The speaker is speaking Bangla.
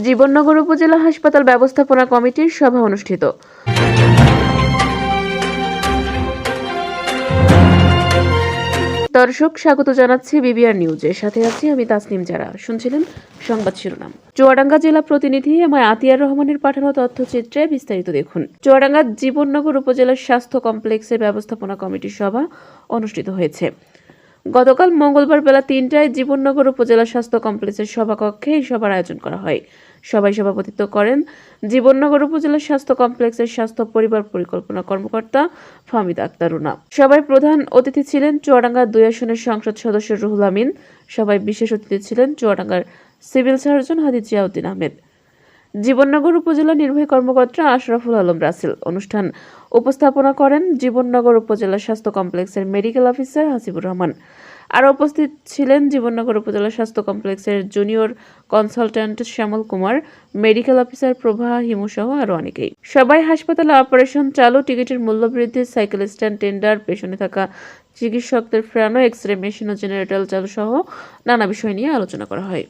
জীবননগর উপজেলা হাসপাতাল ব্যবস্থাপনা কমিটির সভা অনুষ্ঠিত। দর্শক, স্বাগত জানাচ্ছি বিবিআর নিউজের সাথে আছি আমি তাসনিম জারা। শুনছিলেন সংবাদ শিরোনাম। চুয়াডাঙ্গা জেলা প্রতিনিধি এমআই আতিয়ার রহমানের পাঠানো তথ্যচিত্রে বিস্তারিত দেখুন। চুয়াডাঙ্গা জীবননগর উপজেলার স্বাস্থ্য কমপ্লেক্সের ব্যবস্থাপনা কমিটির সভা অনুষ্ঠিত হয়েছে। গতকাল মঙ্গলবার বেলা ৩টায় জীবননগর উপজেলা স্বাস্থ্য কমপ্লেক্সের সভাকক্ষে এই সভার আয়োজন করা হয়। সভায় সভাপতিত্ব করেন জীবননগর উপজেলা স্বাস্থ্য কমপ্লেক্সের স্বাস্থ্য পরিবার পরিকল্পনা কর্মকর্তা ফাহমিদা আক্তার রুনা। সভায় প্রধান অতিথি ছিলেন চুয়াডাঙ্গা ২ আসনের সংসদ সদস্য রুহুল আমিন। সভায় বিশেষ অতিথি ছিলেন চুয়াডাঙ্গার সিভিল সার্জন হাজি জিয়াউদ্দিন আহমেদ, জীবননগর উপজেলা নির্বাহী কর্মকর্তা আশরাফুল আলম রাসেল। অনুষ্ঠান উপস্থাপনা করেন জীবননগর উপজেলা স্বাস্থ্য কমপ্লেক্সের মেডিকেল অফিসার হাসিবুর রহমান। আরও উপস্থিত ছিলেন জীবননগর উপজেলা স্বাস্থ্য কমপ্লেক্সের junior consultant Shyamal Kumar, medical officer প্রভা হিমু সহ আরও অনেকেই। সবাই হাসপাতালে অপারেশন চালু, টিকিটের মূল্য বৃদ্ধি, সাইকেল স্ট্যান্ড টেন্ডার, পেছনে থাকা চিকিৎসকদের ফেরানো, এক্স রে মেশিন ও জেনারেটর চালু সহ নানা বিষয় নিয়ে আলোচনা করা হয়।